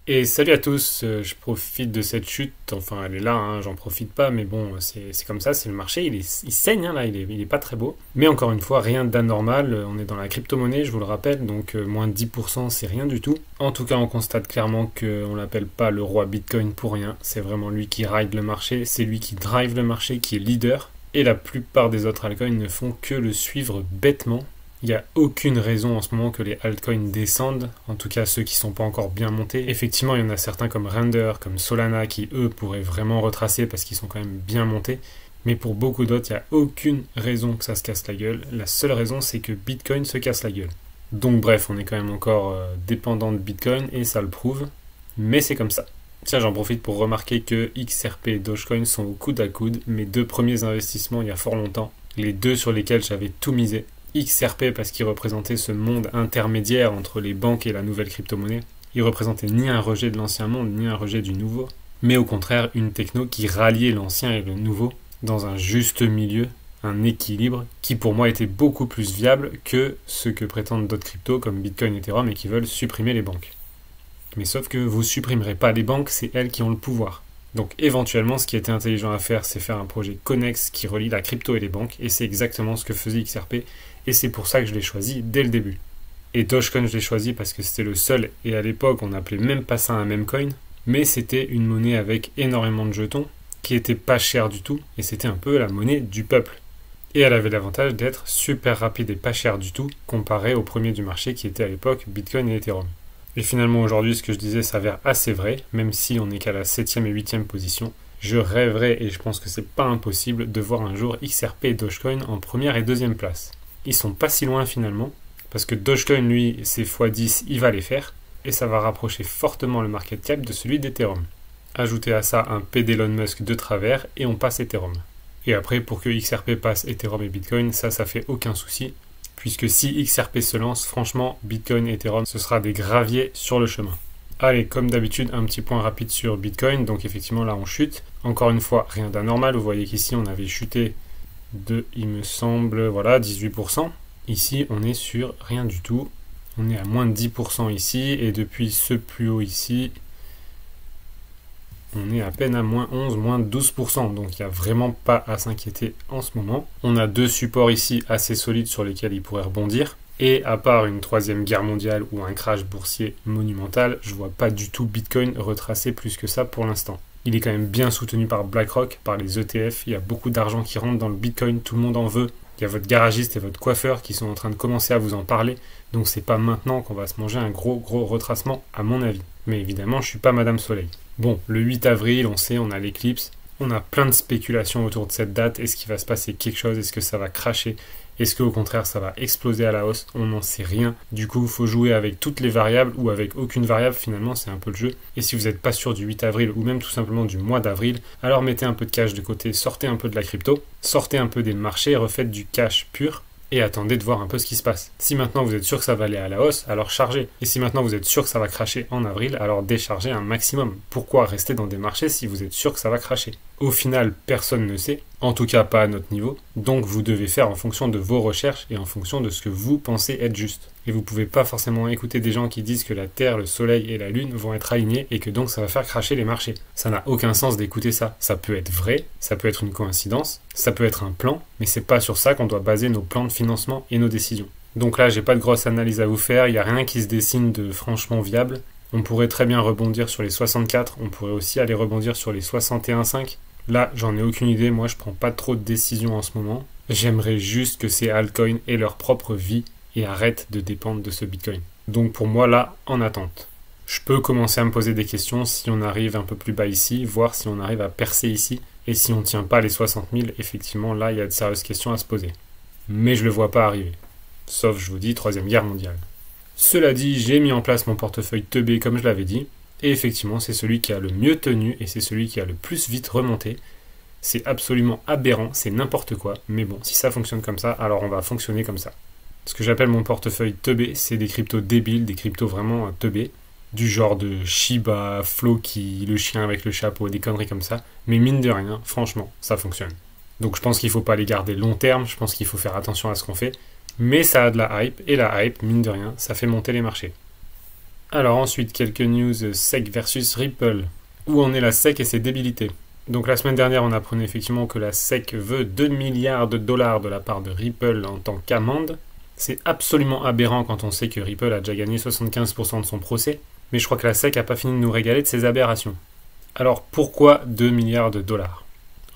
Et salut à tous, je profite de cette chute, enfin elle est là, hein, j'en profite pas, mais bon, c'est comme ça, c'est le marché, il saigne hein, là, il est pas très beau. Mais encore une fois, rien d'anormal, on est dans la crypto-monnaie, je vous le rappelle, donc moins de 10% c'est rien du tout. En tout cas, on constate clairement qu'on l'appelle pas le roi Bitcoin pour rien, c'est vraiment lui qui ride le marché, c'est lui qui drive le marché, qui est leader. Et la plupart des autres altcoins ne font que le suivre bêtement. Il n'y a aucune raison en ce moment que les altcoins descendent, en tout cas ceux qui ne sont pas encore bien montés. Effectivement, il y en a certains comme Render, comme Solana, qui eux pourraient vraiment retracer parce qu'ils sont quand même bien montés. Mais pour beaucoup d'autres, il n'y a aucune raison que ça se casse la gueule. La seule raison, c'est que Bitcoin se casse la gueule. Donc bref, on est quand même encore dépendant de Bitcoin et ça le prouve. Mais c'est comme ça. Tiens, j'en profite pour remarquer que XRP et Dogecoin sont au coude à coude, mes deux premiers investissements il y a fort longtemps, les deux sur lesquels j'avais tout misé. XRP parce qu'il représentait ce monde intermédiaire entre les banques et la nouvelle crypto-monnaie. Il représentait ni un rejet de l'ancien monde, ni un rejet du nouveau, mais au contraire une techno qui ralliait l'ancien et le nouveau dans un juste milieu, un équilibre qui pour moi était beaucoup plus viable que ce que prétendent d'autres cryptos comme Bitcoin et Ethereum et qui veulent supprimer les banques. Mais sauf que vous supprimerez pas les banques, c'est elles qui ont le pouvoir. Donc éventuellement, ce qui était intelligent à faire, c'est faire un projet connexe qui relie la crypto et les banques, et c'est exactement ce que faisait XRP, et c'est pour ça que je l'ai choisi dès le début. Et Dogecoin, je l'ai choisi parce que c'était le seul, et à l'époque, on n'appelait même pas ça un meme coin, mais c'était une monnaie avec énormément de jetons, qui était pas chère du tout, et c'était un peu la monnaie du peuple. Et elle avait l'avantage d'être super rapide et pas chère du tout, comparé au premier du marché qui était à l'époque Bitcoin et Ethereum. Et finalement aujourd'hui, ce que je disais s'avère assez vrai, même si on n'est qu'à la 7e et 8e position. Je rêverais, et je pense que c'est pas impossible, de voir un jour XRP et Dogecoin en première et deuxième place. Ils sont pas si loin finalement, parce que Dogecoin, lui, ses x10, il va les faire, et ça va rapprocher fortement le market cap de celui d'Ethereum. Ajoutez à ça un P d'Elon Musk de travers, et on passe Ethereum. Et après, pour que XRP passe Ethereum et Bitcoin, ça fait aucun souci, puisque si XRP se lance, franchement, Bitcoin et Ethereum, ce sera des graviers sur le chemin. Allez, comme d'habitude, un petit point rapide sur Bitcoin. Donc effectivement, là, on chute. Encore une fois, rien d'anormal. Vous voyez qu'ici, on avait chuté de, il me semble, voilà, 18%. Ici, on est sur rien du tout. On est à moins de 10% ici. Et depuis ce plus haut ici, on est à peine à moins 11, moins 12%. Donc il n'y a vraiment pas à s'inquiéter en ce moment. On a deux supports ici assez solides sur lesquels il pourrait rebondir. Et à part une troisième guerre mondiale ou un crash boursier monumental, je vois pas du tout Bitcoin retracer plus que ça pour l'instant. Il est quand même bien soutenu par BlackRock, par les ETF. Il y a beaucoup d'argent qui rentre dans le Bitcoin, tout le monde en veut. Il y a votre garagiste et votre coiffeur qui sont en train de commencer à vous en parler. Donc c'est pas maintenant qu'on va se manger un gros retracement à mon avis. Mais évidemment, je suis pas Madame Soleil. Bon, le 8 avril, on sait, on a l'éclipse. On a plein de spéculations autour de cette date. Est-ce qu'il va se passer quelque chose? Est-ce que ça va cracher? Est-ce qu'au contraire ça va exploser à la hausse? On n'en sait rien. Du coup, il faut jouer avec toutes les variables ou avec aucune variable, finalement, c'est un peu le jeu. Et si vous n'êtes pas sûr du 8 avril ou même tout simplement du mois d'avril, alors mettez un peu de cash de côté, sortez un peu de la crypto, sortez un peu des marchés, refaites du cash pur et attendez de voir un peu ce qui se passe. Si maintenant vous êtes sûr que ça va aller à la hausse, alors chargez. Et si maintenant vous êtes sûr que ça va cracher en avril, alors déchargez un maximum. Pourquoi rester dans des marchés si vous êtes sûr que ça va cracher? Au final, personne ne sait, en tout cas pas à notre niveau, donc vous devez faire en fonction de vos recherches et en fonction de ce que vous pensez être juste. Et vous pouvez pas forcément écouter des gens qui disent que la Terre, le Soleil et la Lune vont être alignés et que donc ça va faire cracher les marchés. Ça n'a aucun sens d'écouter ça. Ça peut être vrai, ça peut être une coïncidence, ça peut être un plan, mais c'est pas sur ça qu'on doit baser nos plans de financement et nos décisions. Donc là, j'ai pas de grosse analyse à vous faire, il n'y a rien qui se dessine de franchement viable. On pourrait très bien rebondir sur les 64, on pourrait aussi aller rebondir sur les 61,5. Là, j'en ai aucune idée, moi je prends pas trop de décisions en ce moment. J'aimerais juste que ces altcoins aient leur propre vie et arrêtent de dépendre de ce Bitcoin. Donc pour moi là, en attente. Je peux commencer à me poser des questions si on arrive un peu plus bas ici, voir si on arrive à percer ici, et si on ne tient pas les 60 000, effectivement là il y a de sérieuses questions à se poser. Mais je le vois pas arriver. Sauf, je vous dis, troisième guerre mondiale. Cela dit, j'ai mis en place mon portefeuille teubé comme je l'avais dit, et effectivement c'est celui qui a le mieux tenu et c'est celui qui a le plus vite remonté. C'est absolument aberrant, c'est n'importe quoi, mais bon, si ça fonctionne comme ça, alors on va fonctionner comme ça. Ce que j'appelle mon portefeuille teubé, c'est des cryptos débiles, des cryptos vraiment teubés, du genre de Shiba, Floki, le chien avec le chapeau, des conneries comme ça, mais mine de rien, franchement, ça fonctionne. Donc je pense qu'il ne faut pas les garder long terme, je pense qu'il faut faire attention à ce qu'on fait, mais ça a de la hype, et la hype, mine de rien, ça fait monter les marchés. Alors ensuite, quelques news SEC versus Ripple. Où en est la SEC et ses débilités? Donc la semaine dernière, on apprenait effectivement que la SEC veut 2 milliards de dollars de la part de Ripple en tant qu'amende. C'est absolument aberrant quand on sait que Ripple a déjà gagné 75% de son procès, mais je crois que la SEC n'a pas fini de nous régaler de ses aberrations. Alors pourquoi 2 milliards de dollars?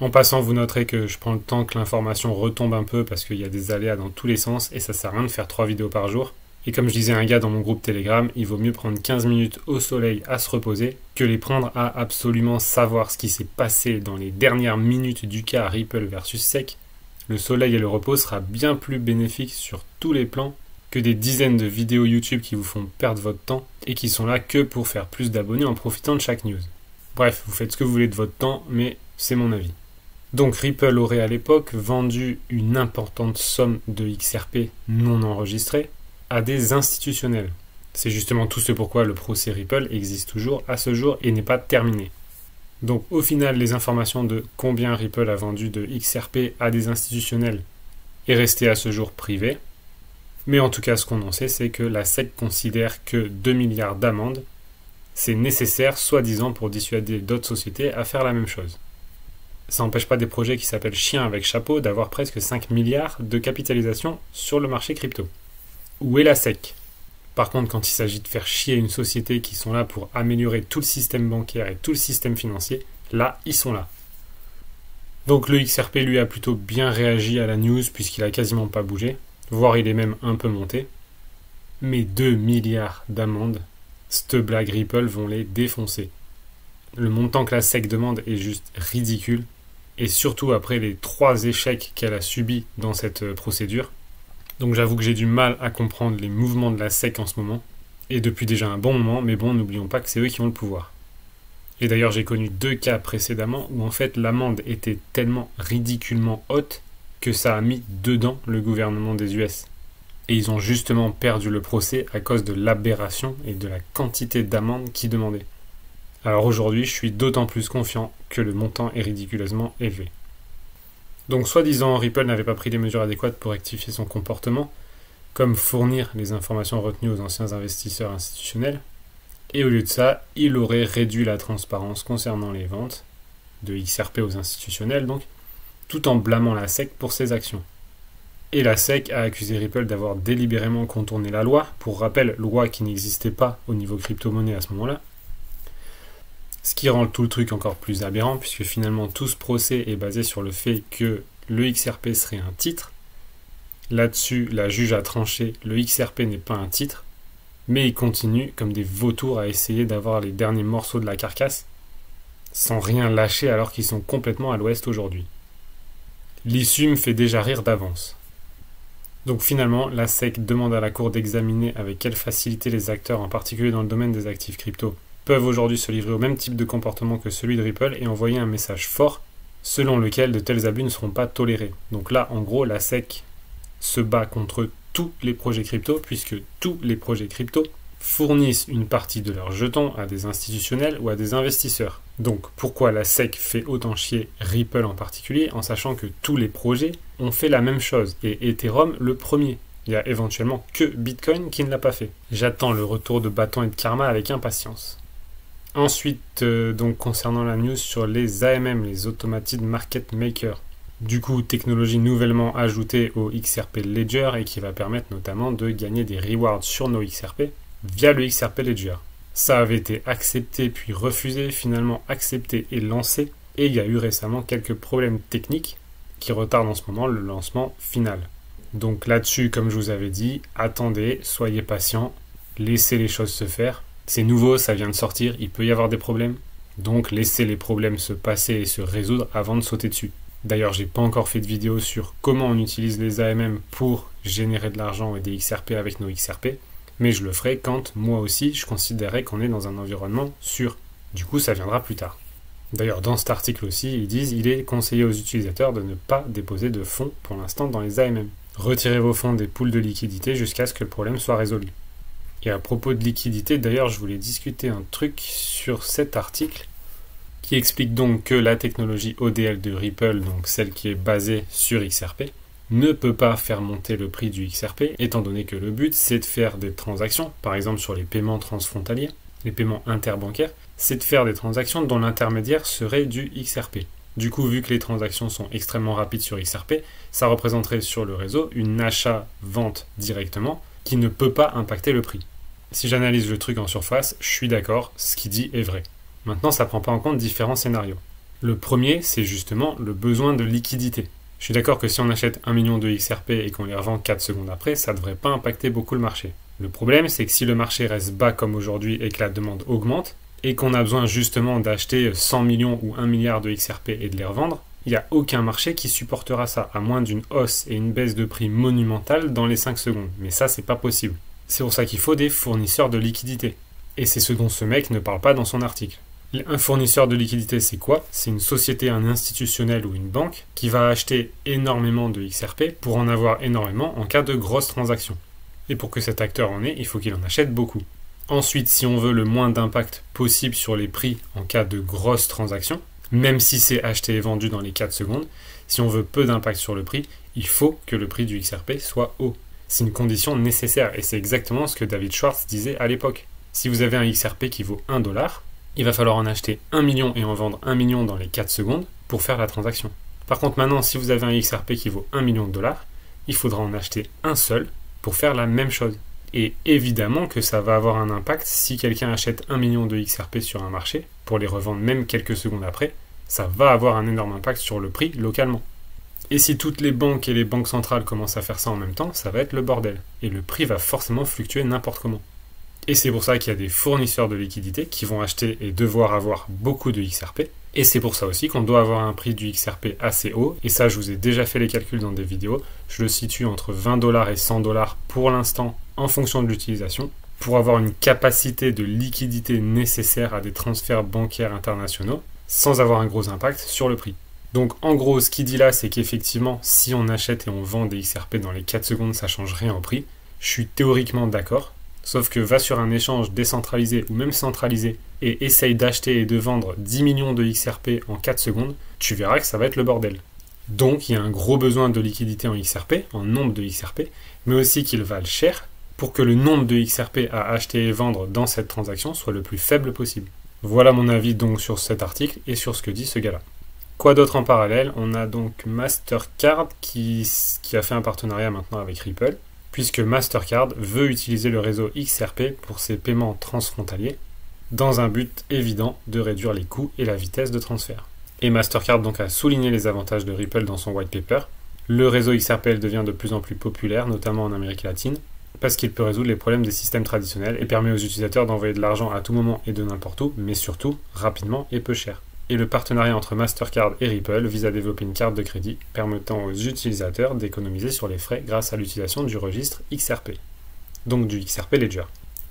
En passant, vous noterez que je prends le temps que l'information retombe un peu parce qu'il y a des aléas dans tous les sens et ça sert à rien de faire 3 vidéos par jour. Et comme je disais à un gars dans mon groupe Telegram, il vaut mieux prendre 15 minutes au soleil à se reposer que les prendre à absolument savoir ce qui s'est passé dans les dernières minutes du cas Ripple versus SEC. Le soleil et le repos sera bien plus bénéfique sur tous les plans que des dizaines de vidéos YouTube qui vous font perdre votre temps et qui sont là que pour faire plus d'abonnés en profitant de chaque news. Bref, vous faites ce que vous voulez de votre temps, mais c'est mon avis. Donc Ripple aurait à l'époque vendu une importante somme de XRP non enregistrée à des institutionnels. C'est justement tout ce pourquoi le procès Ripple existe toujours à ce jour et n'est pas terminé. Donc au final, les informations de combien Ripple a vendu de XRP à des institutionnels est restée à ce jour privée. Mais en tout cas, ce qu'on en sait, c'est que la SEC considère que 2 milliards d'amendes, c'est nécessaire, soi-disant, pour dissuader d'autres sociétés à faire la même chose. Ça n'empêche pas des projets qui s'appellent Chien avec chapeau d'avoir presque 5 milliards de capitalisation sur le marché crypto. Où est la SEC? Par contre, quand il s'agit de faire chier une société qui sont là pour améliorer tout le système bancaire et tout le système financier, là, ils sont là. Donc le XRP, lui, a plutôt bien réagi à la news puisqu'il a quasiment pas bougé, voire il est même un peu monté. Mais 2 milliards d'amendes, cette blague Ripple vont les défoncer. Le montant que la SEC demande est juste ridicule, et surtout après les 3 échecs qu'elle a subis dans cette procédure. Donc j'avoue que j'ai du mal à comprendre les mouvements de la SEC en ce moment, et depuis déjà un bon moment, mais bon, n'oublions pas que c'est eux qui ont le pouvoir. Et d'ailleurs, j'ai connu 2 cas précédemment où en fait l'amende était tellement ridiculement haute que ça a mis dedans le gouvernement des US. Et ils ont justement perdu le procès à cause de l'aberration et de la quantité d'amende qu'ils demandaient. Alors aujourd'hui, je suis d'autant plus confiant que le montant est ridiculeusement élevé. Donc soi-disant, Ripple n'avait pas pris les mesures adéquates pour rectifier son comportement, comme fournir les informations retenues aux anciens investisseurs institutionnels, et au lieu de ça, il aurait réduit la transparence concernant les ventes de XRP aux institutionnels, donc, tout en blâmant la SEC pour ses actions. Et la SEC a accusé Ripple d'avoir délibérément contourné la loi, pour rappel, loi qui n'existait pas au niveau crypto-monnaie à ce moment-là, ce qui rend tout le truc encore plus aberrant, puisque finalement tout ce procès est basé sur le fait que le XRP serait un titre. Là-dessus, la juge a tranché, le XRP n'est pas un titre, mais ils continuent comme des vautours à essayer d'avoir les derniers morceaux de la carcasse, sans rien lâcher alors qu'ils sont complètement à l'ouest aujourd'hui. L'issue me fait déjà rire d'avance. Donc finalement, la SEC demande à la Cour d'examiner avec quelle facilité les acteurs, en particulier dans le domaine des actifs crypto, peuvent aujourd'hui se livrer au même type de comportement que celui de Ripple et envoyer un message fort selon lequel de tels abus ne seront pas tolérés. Donc là, en gros, la SEC se bat contre tous les projets crypto, puisque tous les projets crypto fournissent une partie de leurs jetons à des institutionnels ou à des investisseurs. Donc pourquoi la SEC fait autant chier Ripple en particulier, en sachant que tous les projets ont fait la même chose, et Ethereum le premier. Il y a éventuellement que Bitcoin qui ne l'a pas fait. J'attends le retour de bâton et de karma avec impatience. Ensuite, donc concernant la news sur les AMM, les Automated Market Makers. Du coup, technologie nouvellement ajoutée au XRP Ledger et qui va permettre notamment de gagner des rewards sur nos XRP via le XRP Ledger. Ça avait été accepté puis refusé, finalement accepté et lancé, et il y a eu récemment quelques problèmes techniques qui retardent en ce moment le lancement final. Donc là-dessus, comme je vous avais dit, attendez, soyez patients, laissez les choses se faire. C'est nouveau, ça vient de sortir, il peut y avoir des problèmes. Donc laissez les problèmes se passer et se résoudre avant de sauter dessus. D'ailleurs, j'ai pas encore fait de vidéo sur comment on utilise les AMM pour générer de l'argent et des XRP avec nos XRP, mais je le ferai quand, moi aussi, je considérerai qu'on est dans un environnement sûr. Du coup, ça viendra plus tard. D'ailleurs, dans cet article aussi, ils disent qu'il est conseillé aux utilisateurs de ne pas déposer de fonds pour l'instant dans les AMM. Retirez vos fonds des pools de liquidité jusqu'à ce que le problème soit résolu. Et à propos de liquidité, d'ailleurs, je voulais discuter un truc sur cet article qui explique donc que la technologie ODL de Ripple, donc celle qui est basée sur XRP, ne peut pas faire monter le prix du XRP, étant donné que le but c'est de faire des transactions, par exemple sur les paiements transfrontaliers, les paiements interbancaires, c'est de faire des transactions dont l'intermédiaire serait du XRP. Du coup, vu que les transactions sont extrêmement rapides sur XRP, ça représenterait sur le réseau une achat-vente directement qui ne peut pas impacter le prix. Si j'analyse le truc en surface, je suis d'accord, ce qu'il dit est vrai. Maintenant, ça ne prend pas en compte différents scénarios. Le premier, c'est justement le besoin de liquidité. Je suis d'accord que si on achète 1 million de XRP et qu'on les revend 4 secondes après, ça ne devrait pas impacter beaucoup le marché. Le problème, c'est que si le marché reste bas comme aujourd'hui et que la demande augmente, et qu'on a besoin justement d'acheter 100 millions ou 1 milliard de XRP et de les revendre, il n'y a aucun marché qui supportera ça, à moins d'une hausse et une baisse de prix monumentale dans les 5 secondes. Mais ça, c'est pas possible. C'est pour ça qu'il faut des fournisseurs de liquidité. Et c'est ce dont ce mec ne parle pas dans son article. Un fournisseur de liquidité, c'est quoi? C'est une société, un institutionnel ou une banque qui va acheter énormément de XRP pour en avoir énormément en cas de grosses transactions. Et pour que cet acteur en ait, il faut qu'il en achète beaucoup. Ensuite, si on veut le moins d'impact possible sur les prix en cas de grosses transactions, même si c'est acheté et vendu dans les 4 secondes, si on veut peu d'impact sur le prix, il faut que le prix du XRP soit haut. C'est une condition nécessaire et c'est exactement ce que David Schwartz disait à l'époque. Si vous avez un XRP qui vaut 1 dollar, il va falloir en acheter 1 million et en vendre 1 million dans les 4 secondes pour faire la transaction. Par contre, maintenant, si vous avez un XRP qui vaut 1 million de dollars, il faudra en acheter un seul pour faire la même chose. Et évidemment que ça va avoir un impact si quelqu'un achète 1 million de XRP sur un marché, pour les revendre même quelques secondes après, ça va avoir un énorme impact sur le prix localement. Et si toutes les banques et les banques centrales commencent à faire ça en même temps, ça va être le bordel. Et le prix va forcément fluctuer n'importe comment. Et c'est pour ça qu'il y a des fournisseurs de liquidités qui vont acheter et devoir avoir beaucoup de XRP. Et c'est pour ça aussi qu'on doit avoir un prix du XRP assez haut. Et ça, je vous ai déjà fait les calculs dans des vidéos. Je le situe entre 20 $ et 100 $ pour l'instant en fonction de l'utilisation, pour avoir une capacité de liquidité nécessaire à des transferts bancaires internationaux, sans avoir un gros impact sur le prix. Donc en gros, ce qu'il dit là, c'est qu'effectivement, si on achète et on vend des XRP dans les 4 secondes, ça ne change rien au prix. Je suis théoriquement d'accord, sauf que va sur un échange décentralisé ou même centralisé et essaye d'acheter et de vendre 10 millions de XRP en 4 secondes, tu verras que ça va être le bordel. Donc il y a un gros besoin de liquidité en XRP, en nombre de XRP, mais aussi qu'ils valent cher, pour que le nombre de XRP à acheter et vendre dans cette transaction soit le plus faible possible. Voilà mon avis donc sur cet article et sur ce que dit ce gars-là. Quoi d'autre en parallèle? On a donc Mastercard qui a fait un partenariat maintenant avec Ripple, puisque Mastercard veut utiliser le réseau XRP pour ses paiements transfrontaliers, dans un but évident de réduire les coûts et la vitesse de transfert. Et Mastercard donc a souligné les avantages de Ripple dans son white paper. Le réseau XRP devient de plus en plus populaire, notamment en Amérique latine, parce qu'il peut résoudre les problèmes des systèmes traditionnels et permet aux utilisateurs d'envoyer de l'argent à tout moment et de n'importe où, mais surtout rapidement et peu cher. Et le partenariat entre Mastercard et Ripple vise à développer une carte de crédit permettant aux utilisateurs d'économiser sur les frais grâce à l'utilisation du registre XRP, donc du XRP Ledger.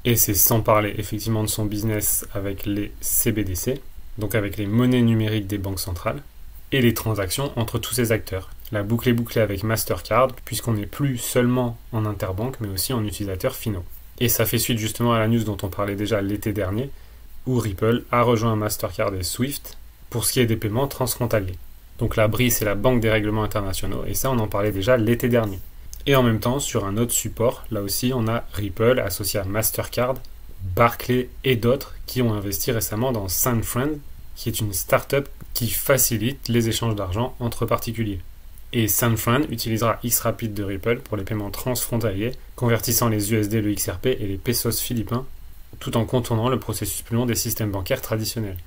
Et c'est sans parler effectivement de son business avec les CBDC, donc avec les monnaies numériques des banques centrales, et les transactions entre tous ces acteurs. La boucle est bouclée avec Mastercard, puisqu'on n'est plus seulement en interbanque, mais aussi en utilisateurs finaux. Et ça fait suite justement à la news dont on parlait déjà l'été dernier, où Ripple a rejoint Mastercard et Swift pour ce qui est des paiements transfrontaliers. Donc la BRI, c'est la Banque des règlements internationaux, et ça on en parlait déjà l'été dernier. Et en même temps, sur un autre support, là aussi on a Ripple associé à Mastercard, Barclays et d'autres qui ont investi récemment dans SandFriend, qui est une start-up qui facilite les échanges d'argent entre particuliers. Et SandFriend utilisera XRapid de Ripple pour les paiements transfrontaliers, convertissant les USD, le XRP et les pesos philippins, tout en contournant le processus plus long des systèmes bancaires traditionnels.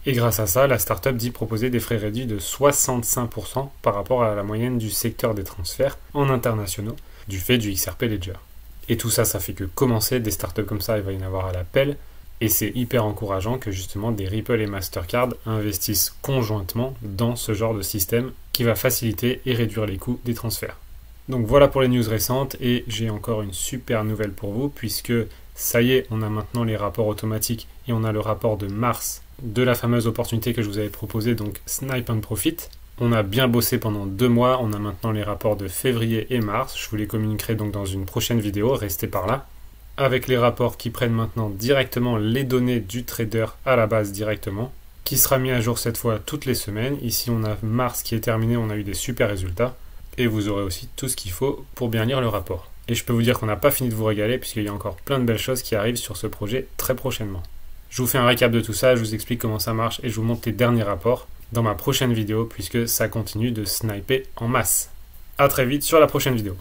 Et grâce à ça, la startup dit proposer des frais réduits de 65% par rapport à la moyenne du secteur des transferts en internationaux, du fait du XRP Ledger. Et tout ça, ça fait que commencer des startups comme ça, il va y en avoir à l'appel, et c'est hyper encourageant que justement des Ripple et Mastercard investissent conjointement dans ce genre de système qui va faciliter et réduire les coûts des transferts. Donc voilà pour les news récentes, et j'ai encore une super nouvelle pour vous, puisque ça y est, on a maintenant les rapports automatiques et on a le rapport de mars de la fameuse opportunité que je vous avais proposée, donc Snipe and Profit. On a bien bossé pendant 2 mois, on a maintenant les rapports de février et mars, je vous les communiquerai donc dans une prochaine vidéo, restez par là, avec les rapports qui prennent maintenant directement les données du trader à la base directement, qui sera mis à jour cette fois toutes les semaines. Ici on a mars qui est terminé, on a eu des super résultats. et vous aurez aussi tout ce qu'il faut pour bien lire le rapport. Et je peux vous dire qu'on n'a pas fini de vous régaler puisqu'il y a encore plein de belles choses qui arrivent sur ce projet très prochainement. Je vous fais un récap de tout ça, je vous explique comment ça marche et je vous montre les derniers rapports dans ma prochaine vidéo puisque ça continue de sniper en masse. A très vite sur la prochaine vidéo.